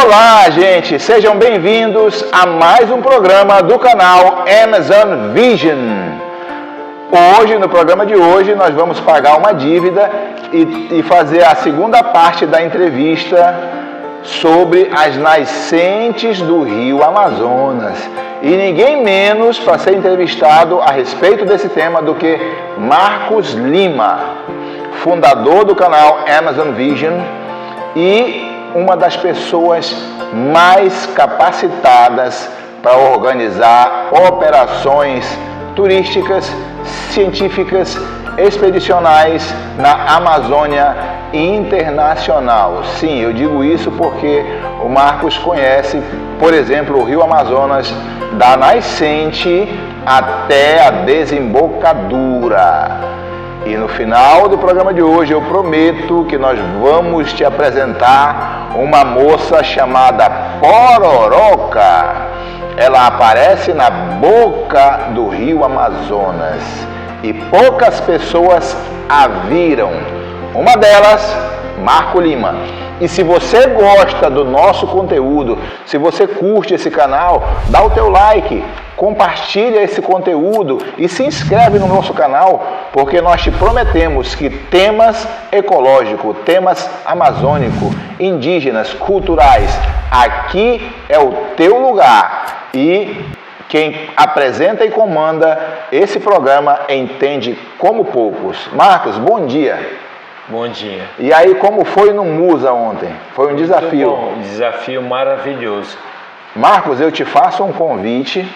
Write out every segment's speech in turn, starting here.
Olá, gente! Sejam bem-vindos a mais um programa do canal Amazon Vision. Hoje, no programa de hoje, nós vamos pagar uma dívida e fazer a segunda parte da entrevista sobre as nascentes do Rio Amazonas. E ninguém menos para ser entrevistado a respeito desse tema do que Marcos Lima, fundador do canal Amazon Vision e uma das pessoas mais capacitadas para organizar operações turísticas, científicas, expedicionais na Amazônia internacional. Sim, eu digo isso porque o Marcos conhece, por exemplo, o Rio Amazonas da nascente até a desembocadura. E no final do programa de hoje eu prometo que nós vamos te apresentar uma moça chamada Pororoca. Ela aparece na boca do Rio Amazonas e poucas pessoas a viram. Uma delas, Marco Lima. E se você gosta do nosso conteúdo, se você curte esse canal, dá o teu like, compartilha esse conteúdo e se inscreve no nosso canal, porque nós te prometemos que temas ecológicos, temas amazônicos, indígenas, culturais, aqui é o teu lugar. E quem apresenta e comanda esse programa entende como poucos. Marcos, bom dia. Bom dia. E aí, como foi no Musa ontem? Foi um desafio. Muito bom, um desafio maravilhoso. Marcos, eu te faço um convite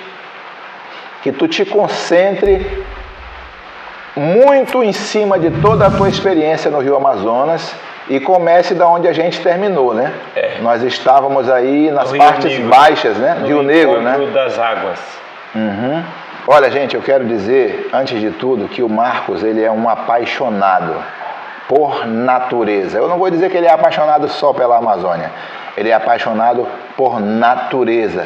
que tu te concentre muito em cima de toda a tua experiência no Rio Amazonas e comece da onde a gente terminou, né? Nós estávamos aí nas partes baixas, né? No Rio Negro, né? Das águas. Uhum. Olha, gente, eu quero dizer, antes de tudo, que o Marcos, ele é um apaixonado por natureza. Eu não vou dizer que ele é apaixonado só pela Amazônia. Ele é apaixonado por natureza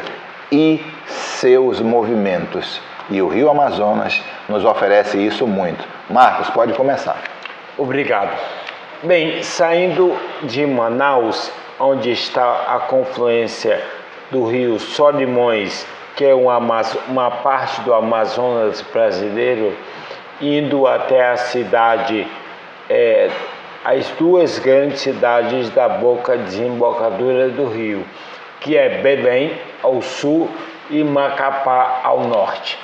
e seus movimentos. E o Rio Amazonas nos oferece isso muito. Marcos, pode começar. Obrigado. Bem, saindo de Manaus, onde está a confluência do rio Solimões, que é uma parte do Amazonas brasileiro, indo até a cidade, as duas grandes cidades da boca desembocadura do rio, que é Belém ao sul e Macapá ao norte.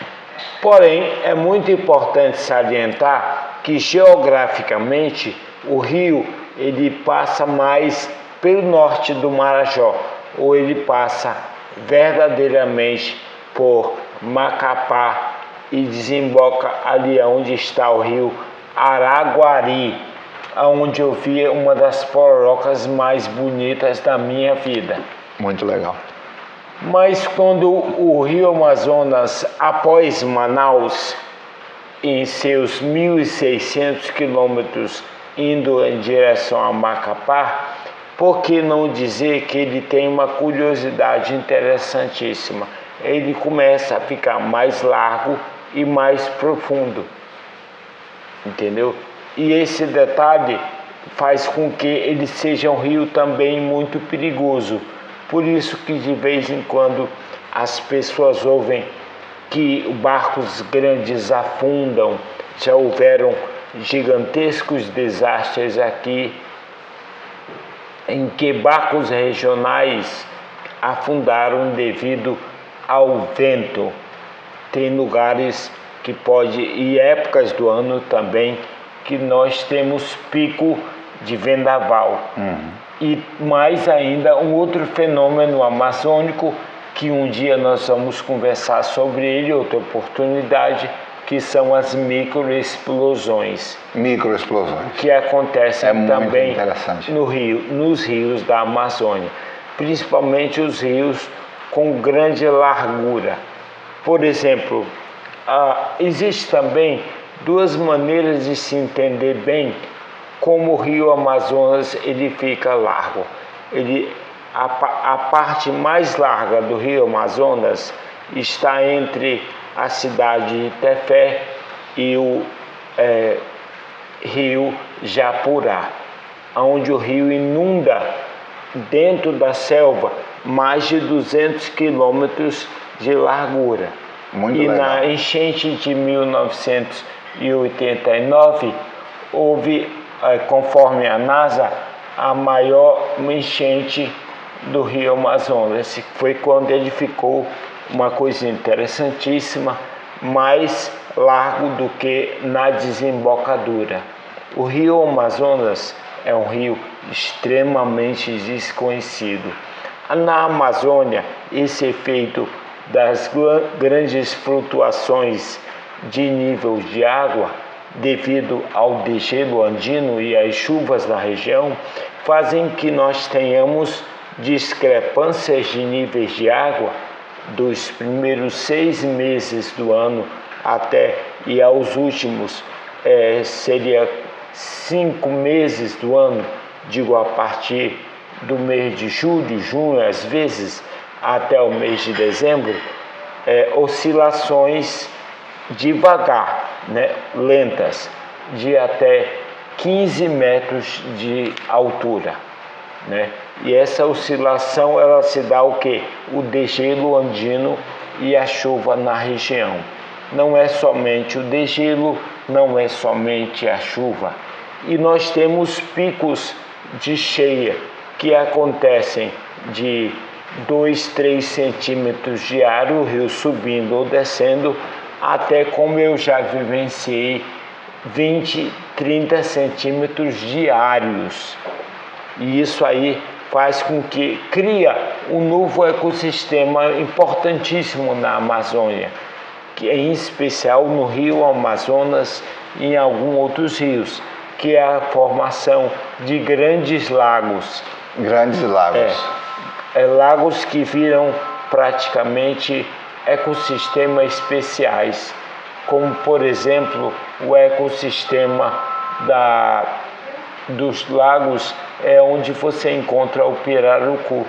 Porém, é muito importante salientar que geograficamente o rio ele passa mais pelo norte do Marajó, ou ele passa verdadeiramente por Macapá e desemboca ali onde está o rio Araguari, onde eu vi uma das pororocas mais bonitas da minha vida. Muito legal. Mas quando o Rio Amazonas, após Manaus, em seus 1.600 quilômetros indo em direção a Macapá, por que não dizer que ele tem uma curiosidade interessantíssima? Ele começa a ficar mais largo e mais profundo, entendeu? E esse detalhe faz com que ele seja um rio também muito perigoso. Por isso que de vez em quando as pessoas ouvem que barcos grandes afundam. Já houveram gigantescos desastres aqui em que barcos regionais afundaram devido ao vento. Tem lugares que pode, e épocas do ano também, que nós temos pico de vendaval. E mais ainda, um outro fenômeno amazônico, que um dia nós vamos conversar sobre ele, outra oportunidade, que são as microexplosões. Microexplosões. Que acontecem também nos rios da Amazônia. Principalmente os rios com grande largura. Por exemplo, existe também duas maneiras de se entender bem como o Rio Amazonas ele fica largo. A parte mais larga do Rio Amazonas está entre a cidade de Tefé e o rio Japurá, onde o rio inunda dentro da selva mais de 200 quilômetros de largura. Muito e legal. Na enchente de 1989, houve, conforme a NASA, a maior enchente do Rio Amazonas. Foi quando ele ficou uma coisa interessantíssima, mais largo do que na desembocadura. O Rio Amazonas é um rio extremamente desconhecido. Na Amazônia, esse efeito das grandes flutuações de nível de água, devido ao degelo andino e às chuvas na região, fazem que nós tenhamos discrepâncias de níveis de água dos primeiros 6 meses do ano e aos últimos seria 5 meses do ano, digo, a partir do mês de julho, junho, às vezes até o mês de dezembro, oscilações devagar, lentas, de até 15 metros de altura. E essa oscilação, ela se dá o quê? O degelo andino e a chuva na região. Não é somente o degelo, não é somente a chuva. E nós temos picos de cheia que acontecem de 2, 3 centímetros diário, o rio subindo ou descendo, até, como eu já vivenciei, 20, 30 centímetros diários. E isso aí faz com que cria um novo ecossistema importantíssimo na Amazônia, que é em especial no Rio Amazonas e em alguns outros rios, que é a formação de grandes lagos. Grandes lagos. Lagos que viram praticamente ecossistemas especiais, como, por exemplo, o ecossistema dos lagos onde você encontra o pirarucu.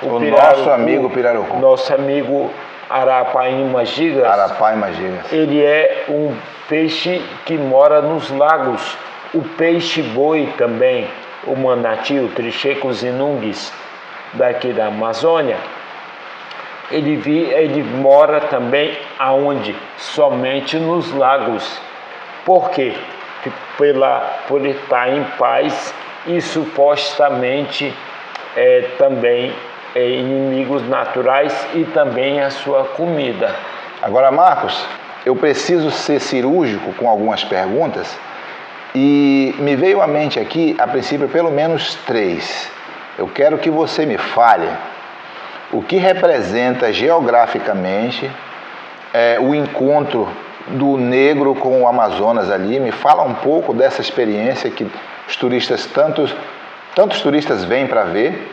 O nosso amigo pirarucu. Nosso amigo Arapaima gigas. Arapaima gigas. Ele é um peixe que mora nos lagos. O peixe-boi também, o manati, o Trichecus inunguis, daqui da Amazônia, ele mora também aonde? Somente nos lagos. Por quê? Por estar em paz e supostamente também inimigos naturais e também a sua comida. Agora, Marcos, eu preciso ser cirúrgico com algumas perguntas e me veio à mente aqui, a princípio, pelo menos 3. Eu quero que você me fale o que representa geograficamente o encontro do Negro com o Amazonas ali. Me fala um pouco dessa experiência que os turistas, tantos turistas vêm para ver,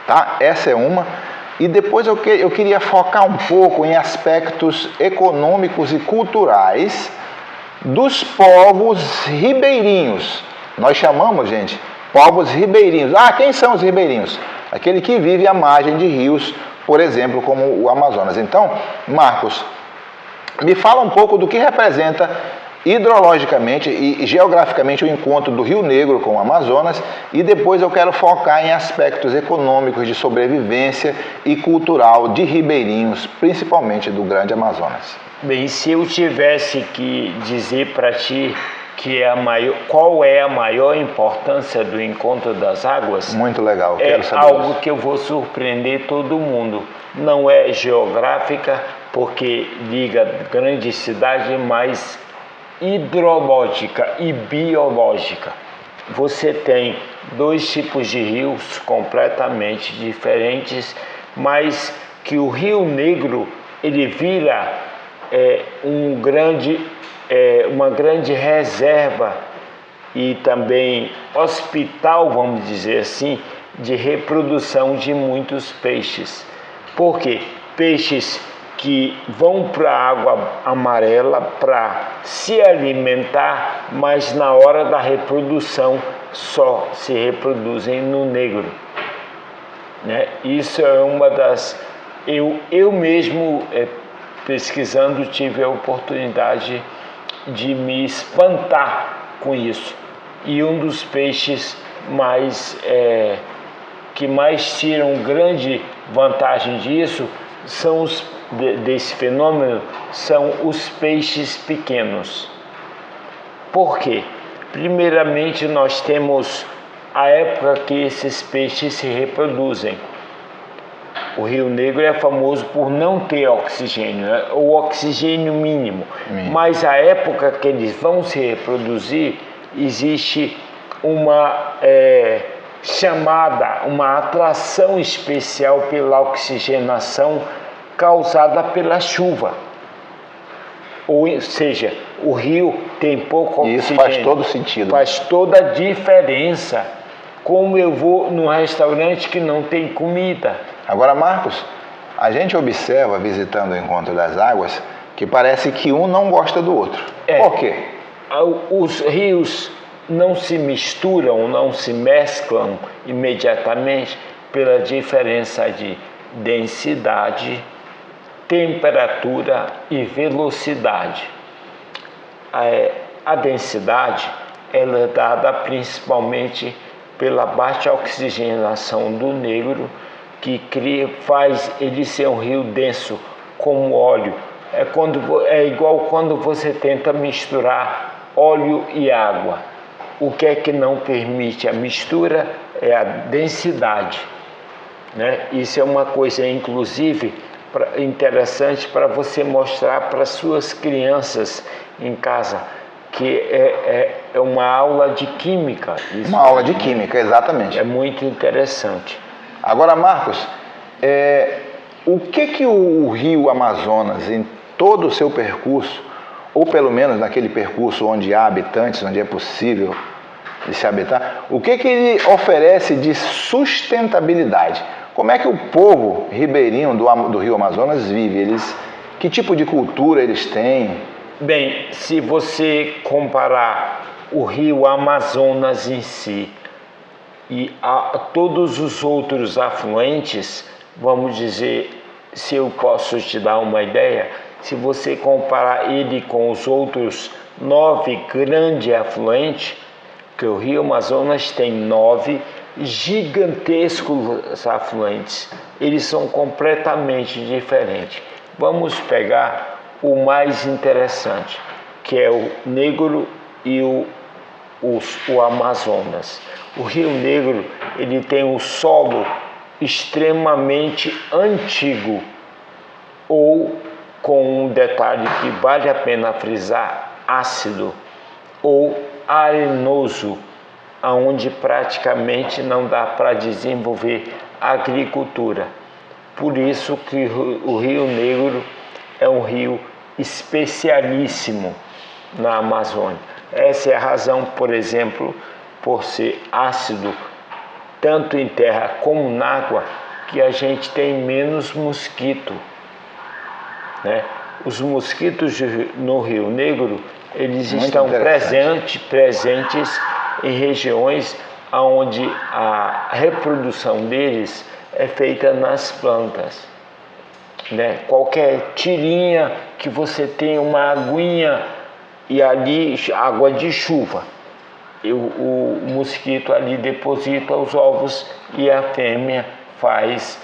tá? Essa é uma. E depois eu queria focar um pouco em aspectos econômicos e culturais dos povos ribeirinhos. Nós chamamos, gente, povos ribeirinhos. Quem são os ribeirinhos? Aquele que vive à margem de rios, por exemplo, como o Amazonas. Então, Marcos, me fala um pouco do que representa hidrologicamente e geograficamente o encontro do Rio Negro com o Amazonas, e depois eu quero focar em aspectos econômicos de sobrevivência e cultural de ribeirinhos, principalmente do Grande Amazonas. Bem, se eu tivesse que dizer para ti qual é a maior importância do encontro das águas, muito legal, quero saber algo isso. Que eu vou surpreender todo mundo. Não é geográfica, porque liga grande cidade, mas hidrológica e biológica. Você tem 2 tipos de rios completamente diferentes, mas que o Rio Negro ele vira uma grande reserva e também hospital, vamos dizer assim, de reprodução de muitos peixes. Por quê? Peixes que vão para a água amarela para se alimentar, mas na hora da reprodução só se reproduzem no negro. Isso é uma das... Eu mesmo, pesquisando, tive a oportunidade de me espantar com isso. E um dos peixes mais que mais tiram grande vantagem disso desse fenômeno são os peixes pequenos. Por quê? Primeiramente, nós temos a época que esses peixes se reproduzem. O Rio Negro é famoso por não ter oxigênio, né? O oxigênio mínimo. Mas a época que eles vão se reproduzir, existe uma uma atração especial pela oxigenação causada pela chuva. Ou seja, o rio tem pouco oxigênio. Isso faz todo sentido. Faz toda a diferença. Como eu vou num restaurante que não tem comida. Agora, Marcos, a gente observa, visitando o Encontro das Águas, que parece que um não gosta do outro. Por quê? Os rios não se misturam, não se mesclam imediatamente pela diferença de densidade, temperatura e velocidade. A densidade ela é dada principalmente pela baixa oxigenação do Negro, que faz ele ser um rio denso como óleo. É igual quando você tenta misturar óleo e água. O que é que não permite a mistura é a densidade, né? Isso é uma coisa, inclusive, interessante para você mostrar para suas crianças em casa, que é uma aula de química. Isso uma aula de química, exatamente. É muito interessante. Agora, Marcos, o que o Rio Amazonas, em todo o seu percurso, ou pelo menos naquele percurso onde há habitantes, onde é possível de se habitar, o que ele oferece de sustentabilidade? Como é que o povo ribeirinho do Rio Amazonas vive? Que tipo de cultura eles têm? Bem, se você comparar o Rio Amazonas em si e a todos os outros afluentes, vamos dizer, se eu posso te dar uma ideia, se você comparar ele com os outros 9 grandes afluentes, que o Rio Amazonas tem 9 gigantescos afluentes, eles são completamente diferentes. Vamos pegar o mais interessante, que é o Negro e o Amazonas. O Rio Negro ele tem um solo extremamente antigo, ou com um detalhe que vale a pena frisar, ácido ou arenoso, aonde praticamente não dá para desenvolver agricultura. Por isso que o Rio Negro é um rio especialíssimo na Amazônia. Essa é a razão, por exemplo, por ser ácido, tanto em terra como na água, que a gente tem menos mosquito, né? Os mosquitos no Rio Negro, eles estão presentes em regiões onde a reprodução deles é feita nas plantas, né? Qualquer tirinha que você tenha uma aguinha e ali água de chuva, o mosquito ali deposita os ovos e a fêmea faz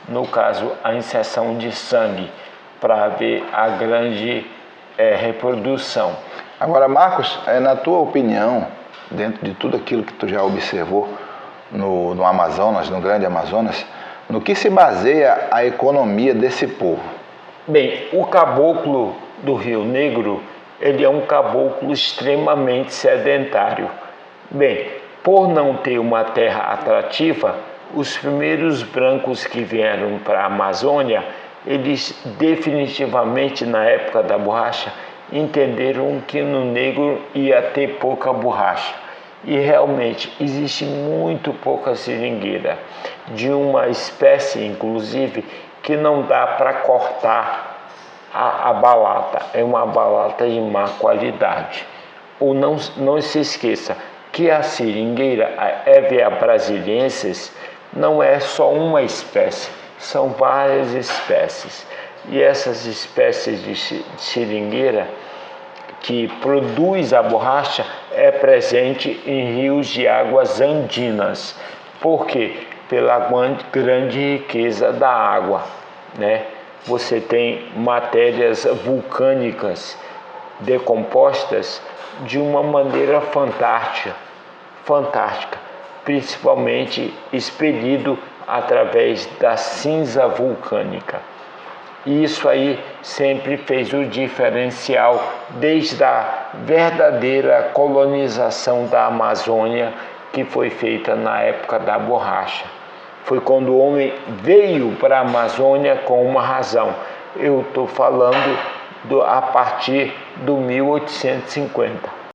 no caso a injeção de sangue para ver a grande reprodução. Agora, Marcos, na tua opinião, dentro de tudo aquilo que tu já observou no Amazonas, no Grande Amazonas, no que se baseia a economia desse povo? Bem, o caboclo do Rio Negro, ele é um caboclo extremamente sedentário. Bem, por não ter uma terra atrativa, os primeiros brancos que vieram para a Amazônia, eles definitivamente, na época da borracha, entenderam que no negro ia ter pouca borracha. E realmente existe muito pouca seringueira, de uma espécie, inclusive, que não dá para cortar a balata. É uma balata de má qualidade. Ou não se esqueça que a seringueira, a Hevea brasiliensis, não é só uma espécie, são várias espécies. E essas espécies de seringueira que produz a borracha é presente em rios de águas andinas. Por quê? Pela grande riqueza da água, né? Você tem matérias vulcânicas decompostas de uma maneira fantástica, principalmente expelido através da cinza vulcânica. E isso aí sempre fez o diferencial desde a verdadeira colonização da Amazônia, que foi feita na época da borracha. Foi quando o homem veio para a Amazônia com uma razão. Eu estou falando a partir do 1850.